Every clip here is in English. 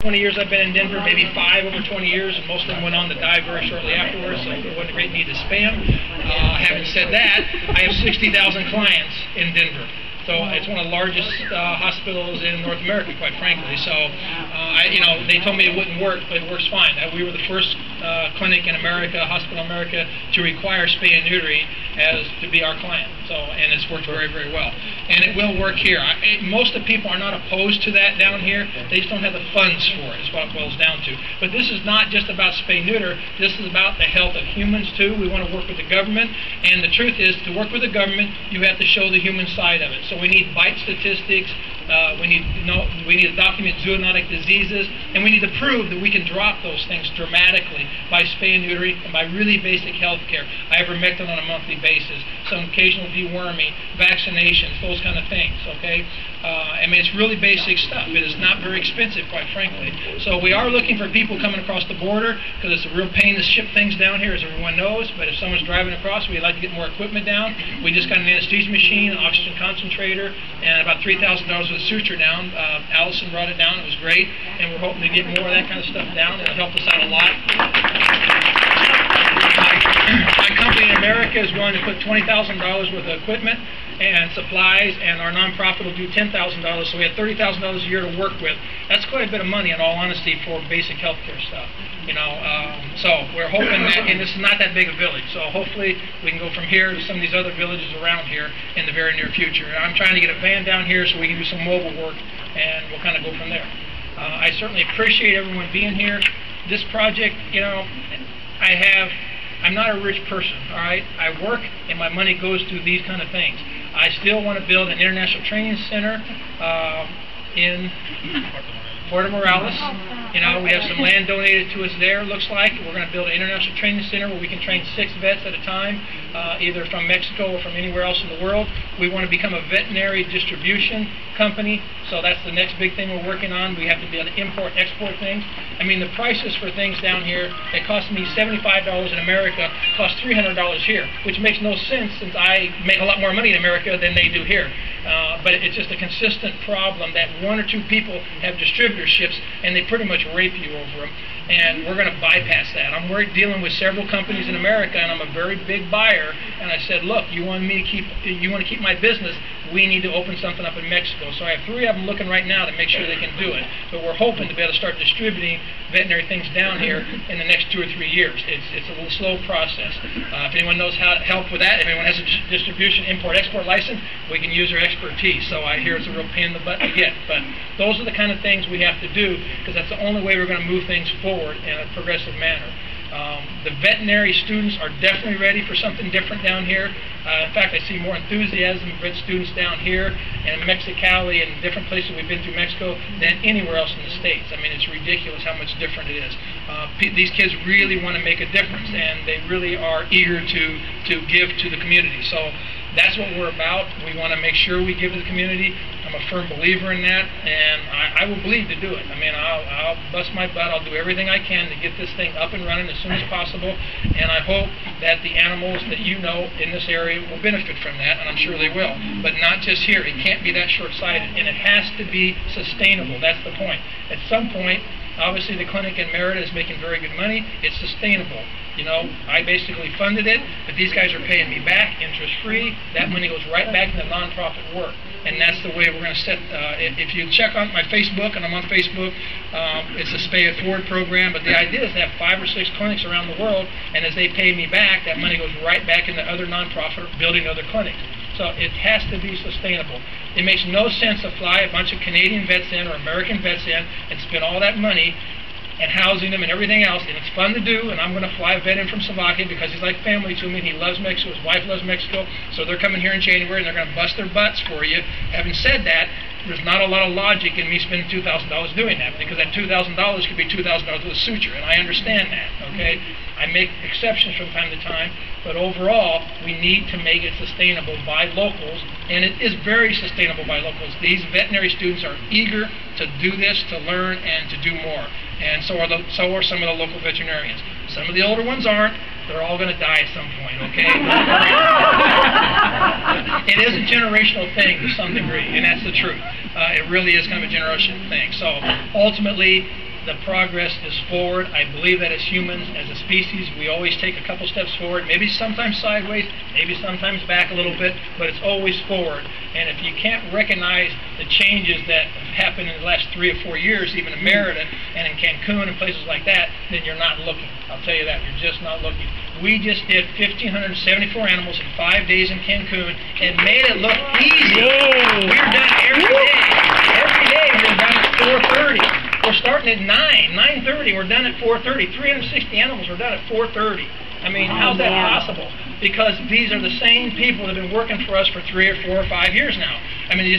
20 years I've been in Denver, maybe 5 over 20 years, and most of them went on to die very shortly afterwards, so there wasn't a great need to spay them. Having said that, I have 60,000 clients in Denver. So it's one of the largest hospitals in North America, quite frankly. So, they told me it wouldn't work, but it works fine. We were the first clinic in America, hospital in America, to require spay and neutering as to be our client. So, and it's worked very, very well. And it will work here. Most of the people are not opposed to that down here. They just don't have the funds for it, is what it boils down to. But this is not just about spay-neuter. This is about the health of humans, too. We want to work with the government. And the truth is, to work with the government, you have to show the human side of it. So we need bite statistics. We need to document zoonotic diseases, and we need to prove that we can drop those things dramatically by spay and neutering and by really basic health care. Ivermectin on a monthly basis, some occasional deworming, vaccinations, those kind of things. Okay, it's really basic stuff. It is not very expensive, quite frankly. So we are looking for people coming across the border because it's a real pain to ship things down here, as everyone knows. But if someone's driving across, we'd like to get more equipment down. We just got an anesthesia machine, an oxygen concentrator, and about $3,000 with a suture down. Allison brought it down. It was great, and we're hoping to get more of that kind of stuff down. It'll help us out a lot. My company in America is willing to put $20,000 worth of equipment and supplies, and our nonprofit will do $10,000, so we have $30,000 a year to work with. That's quite a bit of money, in all honesty, for basic healthcare stuff. So we're hoping that, and this is not that big a village, so hopefully we can go from here to some of these other villages around here in the very near future. And I'm trying to get a van down here so we can do some mobile work, and we'll kind of go from there. I certainly appreciate everyone being here. This project, I'm not a rich person, all right? I work, and my money goes to these kind of things. I still want to build an international training center in Puerto Morales. We have some land donated to us there, looks like. We're going to build an international training center where we can train 6 vets at a time, either from Mexico or from anywhere else in the world. We want to become a veterinary distribution company, so that's the next big thing we're working on. We have to be able to import, export things. The prices for things down here that cost me $75 in America cost $300 here, which makes no sense since I make a lot more money in America than they do here. But it's just a consistent problem that 1 or 2 people have distributorships, and they pretty much rape you over them. And we're going to bypass that. I'm dealing with several companies in America, and I'm a very big buyer. And I said, look, you want to keep my business? We need to open something up in Mexico. So I have 3 of them looking right now to make sure they can do it. But we're hoping to be able to start distributing veterinary things down here in the next 2 or 3 years. It's a little slow process. If anyone knows how to help with that, if anyone has a distribution import-export license, we can use their expertise. So I hear it's a real pain in the butt to get. But those are the kind of things we have to do, because that's the only way we're going to move things forward in a progressive manner. The veterinary students are definitely ready for something different down here. In fact, I see more enthusiasm in vet students down here and in Mexicali and different places we've been through Mexico than anywhere else in the States. It's ridiculous how much different it is. These kids really want to make a difference, and they really are eager to give to the community. So that's what we're about. We want to make sure we give to the community. I'm a firm believer in that, and I will bleed to do it. I'll bust my butt. I'll do everything I can to get this thing up and running as soon as possible, and I hope that the animals that in this area will benefit from that, and I'm sure they will. But not just here. It can't be that short-sighted, and it has to be sustainable. That's the point. At some point, obviously the clinic in Merida is making very good money. It's sustainable. I basically funded it, but these guys are paying me back, interest-free. That money goes right back into nonprofit work. And that's the way we're going to set. If you check on my Facebook, and I'm on Facebook, it's a Spay It Forward program. But the idea is to have 5 or 6 clinics around the world, and as they pay me back, that money goes right back into other nonprofit building other clinics. So it has to be sustainable. It makes no sense to fly a bunch of Canadian vets in or American vets in and spend all that money and housing them and everything else, and it's fun to do, and I'm going to fly a vet in from Slovakia because he's like family to me, and he loves Mexico, his wife loves Mexico, so they're coming here in January, and they're going to bust their butts for you. Having said that, there's not a lot of logic in me spending $2,000 doing that, because that $2,000 could be $2,000 with a suture, and I understand that, okay? I make exceptions from time to time, but overall, we need to make it sustainable by locals, and it is very sustainable by locals. These veterinary students are eager to do this, to learn, and to do more. And so are some of the local veterinarians. Some of the older ones aren't. They're all going to die at some point, okay? It is a generational thing to some degree, and that's the truth. It really is kind of a generational thing. So ultimately, the progress is forward. I believe that as humans, as a species, we always take a couple steps forward, maybe sometimes sideways, maybe sometimes back a little bit, but it's always forward. And if you can't recognize the changes that have happened in the last 3 or 4 years, even in Merida and in Cancun and places like that, then you're not looking. I'll tell you that. You're just not looking. We just did 1,574 animals in 5 days in Cancun and made it look easy. We were done every day. Every day we were done at 4:30. We're starting at 9:30. We're done at 4:30. 360 animals were done at 4:30. I mean, how's that possible? Because these are the same people that have been working for us for 3 or 4 or 5 years now. I mean,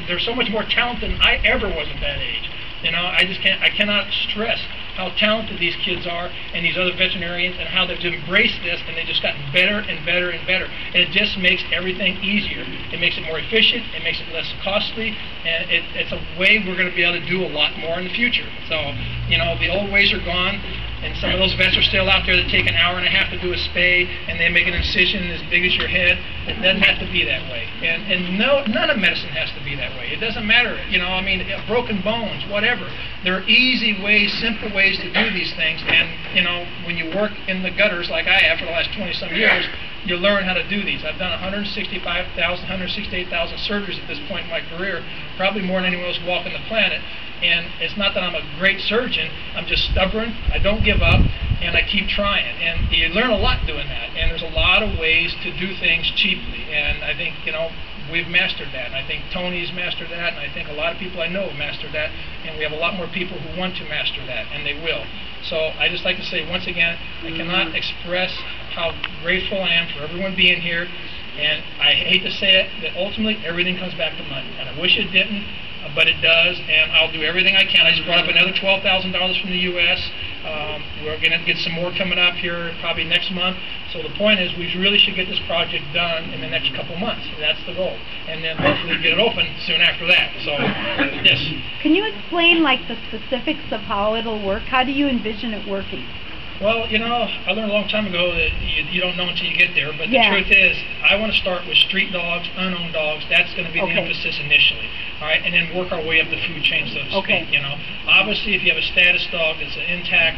they're so much more talented than I ever was at that age. You know, I cannot stress how talented these kids are and these other veterinarians and how they've embraced this, and they've just gotten better and better and better. And it just makes everything easier. It makes it more efficient. It makes it less costly. And it's a way we're going to be able to do a lot more in the future. So, you know, the old ways are gone. And some of those vets are still out there that take an hour and a half to do a spay, and they make an incision as big as your head. It doesn't have to be that way. And no, none of medicine has to be that way. It doesn't matter. You know, I mean, broken bones, whatever. There are easy ways, simple ways to do these things. And, you know, when you work in the gutters like I have for the last 20-some years, you learn how to do these. I've done 165,000, 168,000 surgeries at this point in my career, probably more than anyone else walking the planet. And it's not that I'm a great surgeon. I'm just stubborn. I don't give up, and I keep trying. And you learn a lot doing that. And there's a lot of ways to do things cheaply. And I think, you know, we've mastered that. And I think Tony's mastered that. And I think a lot of people I know have mastered that. And we have a lot more people who want to master that, and they will. So I just like to say, once again, I cannot express how grateful I am for everyone being here. And I hate to say it, that ultimately everything comes back to money. And I wish it didn't, but it does, and I'll do everything I can. I just brought up another $12,000 from the U.S. We're going to get some more coming up here probably next month. So the point is, we really should get this project done in the next couple months. That's the goal. And then hopefully get it open soon after that. So, yes. Can you explain, like, the specifics of how it'll work? How do you envision it working? Well, you know, I learned a long time ago that you don't know until you get there. But the truth is, I want to start with street dogs, unowned dogs. That's going to be the emphasis initially. All right, and then work our way up the food chain, so to speak. You know, obviously, if you have a status dog that's an intact,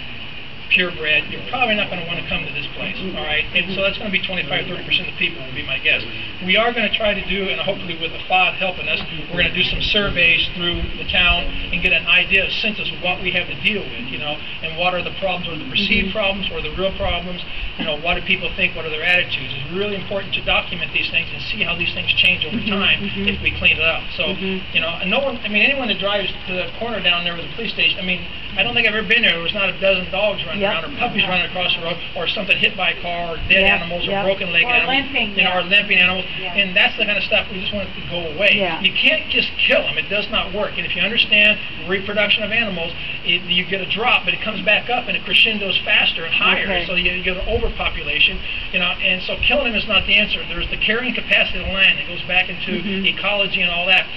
purebred, you're probably not going to want to come to this place. All right, and so that's going to be 25-30% of the people, would be my guess. We are going to try to do, and hopefully with the FOD helping us, we're going to do some surveys through the town and get an idea, a census of what we have to deal with, you know, and what are the problems, or the perceived problems, or the real problems. You know, what do people think? What are their attitudes? It's really important to document these things and see how these things change over time if we clean it up. So, you know, no one, I mean, anyone that drives to the corner down there with the police station, I mean, I don't think I've ever been there. There was not a dozen dogs running around, or puppies running across the road, or something hit by a car, or dead animals, or broken leg animals, limping, you know, or limping animals. And that's the kind of stuff we just want it to go away. You can't just kill them. It does not work. And if you understand reproduction of animals, you get a drop, but it comes back up, and it crescendos faster and higher. So you get an overpopulation, you know. And so killing them is not the answer. There's the carrying capacity of the land. It goes back into ecology and all that.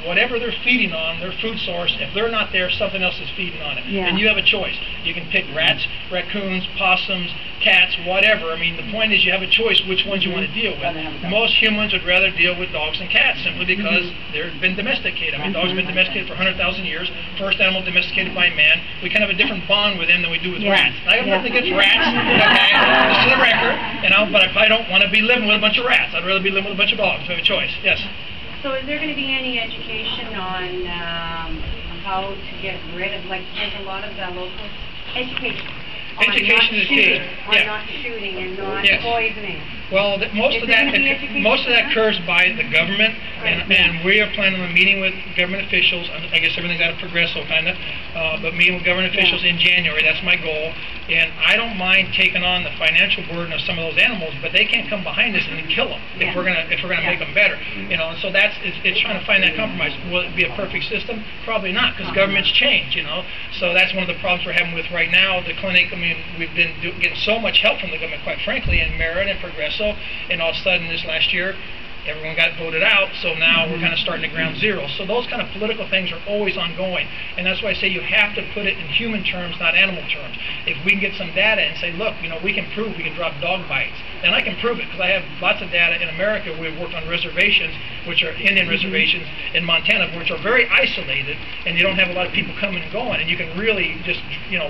Whatever they're feeding on, their food source, if they're not there, something else is feeding on it. And you have a choice. You can pick rats, raccoons, possums, cats, whatever. I mean, the point is you have a choice which ones you want to deal with. Most humans would rather deal with dogs than cats simply because they've been domesticated. I mean, dogs have been domesticated for 100,000 years. First animal domesticated by man. We kind of have a different bond with them than we do with rats. I have nothing against rats, okay? Just for the record, you know, but I probably don't want to be living with a bunch of rats. I'd rather be living with a bunch of dogs. I have a choice. Yes. So is there going to be any education on how to get rid of, like, there's a lot of the local education Education is key. On not shooting and not poisoning. Well, most of that occurs by the government, and we are planning on meeting with government officials. I guess everything's out of Progresso, kind of, but meeting with government officials in January. That's my goal. And I don't mind taking on the financial burden of some of those animals, but they can't come behind us and kill them if we're gonna make them better. You know, and so it's trying to find that compromise. Will it be a perfect system? Probably not, because governments change. You know, so that's one of the problems we're having with right now. The clinic. I mean, we've been getting so much help from the government, quite frankly, in Merida and Progresso, and all of a sudden this last year, everyone got voted out, so now we're kind of starting at ground zero. So those kind of political things are always ongoing, and that's why I say you have to put it in human terms, not animal terms. If we can get some data and say, look, we can prove we can drop dog bites, and I can prove it because I have lots of data in America. We've worked on reservations, which are Indian reservations in Montana, which are very isolated, and you don't have a lot of people coming and going, and you can really just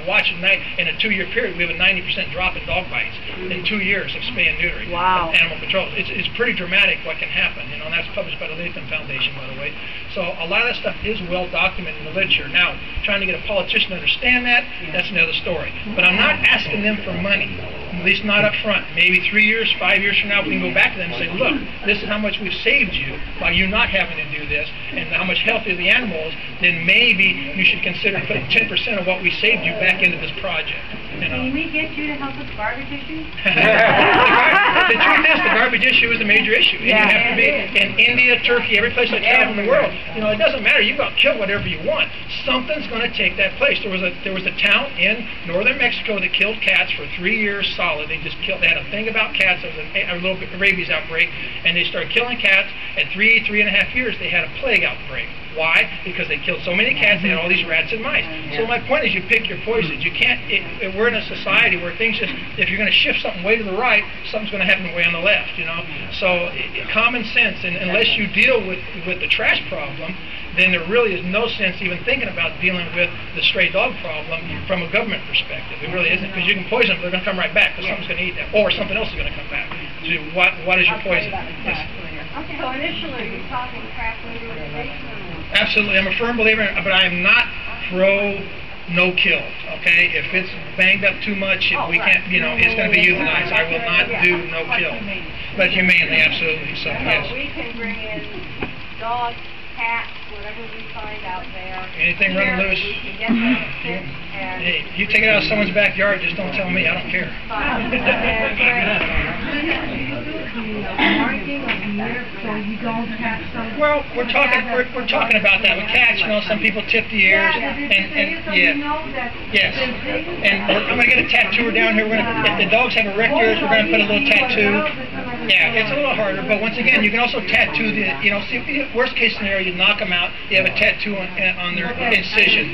watch at night. In a 2-year period, we have a 90% drop in dog bites in 2 years of spay and neutering. Wow. Animal control. It's pretty dramatic what can happen, and that's published by the Latham Foundation, by the way. So a lot of that stuff is well documented in the literature. Now, trying to get a politician to understand that's another story. But I'm not asking them for money, at least not up front. Maybe 3 years, 5 years from now, we can go back to them and say, look, this is how much we've saved you by you not having to do this, and how much healthier the animal is, then maybe you should consider putting 10% of what we saved you back into this project. Can we get you to help with garbage issues? The truth is, the garbage issue is a major issue. And you have to be in India, Turkey, every place I travel in the world. It doesn't matter. You go out and kill whatever you want. Something's going to take that place. There was a town in northern Mexico that killed cats for 3 years solid. They just killed. They had a thing about cats. There was a little bit of rabies outbreak, and they started killing cats. At 3.5 years, they had a plague outbreak. Why? Because they killed so many cats, they had all these rats and mice. So my point is, you pick your poisons. You can't. We're in a society where things just, if you're going to shift something way to the right, something's going to happen way on the left. So common sense, and unless you deal with the trash problem, then there really is no sense even thinking about dealing with the stray dog problem from a government perspective. It really isn't, because you can poison them, they're going to come right back, because something's going to eat them, or something else is going to come back. So what is your poison? Yes. Okay, so initially you're talking crack legalization. Absolutely, I'm a firm believer, but I am not pro no kill. Okay, if it's banged up too much, we can't. It's going to be euthanized. I will not do no kill, but humanely, absolutely. So yes. We can bring in dogs, cats, whatever we find out there. Anything running loose. We can get them sick and. Hey, you take it out of someone's backyard, just don't tell me. I don't care. Well, we're talking about that with cats. Some people tip the ears, yes. And I'm going to get a tattooer down here. If the dogs have erect ears, we're going to put a little tattoo. Yeah, it's a little harder, but once again, you can also tattoo worst case scenario, you knock them out, you have a tattoo on their incision.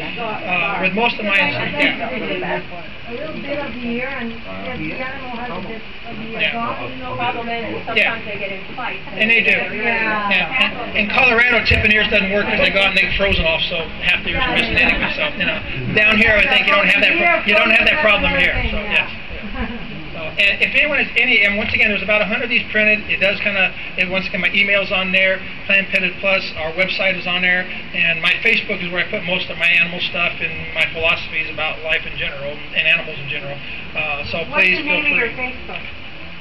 With most of my a little bit of the ear, and if the animal has a bit of the ear gone, The problem is sometimes they get in fights. And they do. Yeah. In Colorado, tipping ears doesn't work because they go out and they get frozen off, so half the ears are missing anyway. So down here, I think you don't have that problem here. So yes. And if anyone has and once again, there's about 100 of these printed. It does once again, my email's on there, Planned Parenthood Plus, our website is on there, and my Facebook is where I put most of my animal stuff and my philosophies about life in general, and animals in general. So please feel free. What's the name of your Facebook?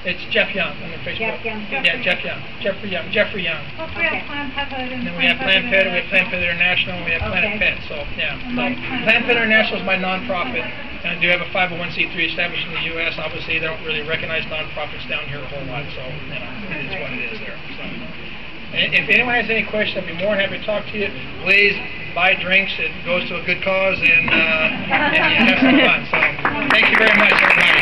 It's Jeff Young on their Facebook. Jeff Young. Yeah, Jeff Young. Jeffrey Young. We have Planned Parenthood And then we have Planned Parenthood, we have Planned Parenthood International, and we have Planet Pet. So, yeah. So, Planned Parenthood International is my nonprofit, and I do have a 501c3 established in the U.S. Obviously, they don't really recognize nonprofits down here a whole lot, so, it is what it is there. So, and if anyone has any questions, I'd be more than happy to talk to you. Please buy drinks. It goes to a good cause, and have some fun. So, thank you very much, everybody.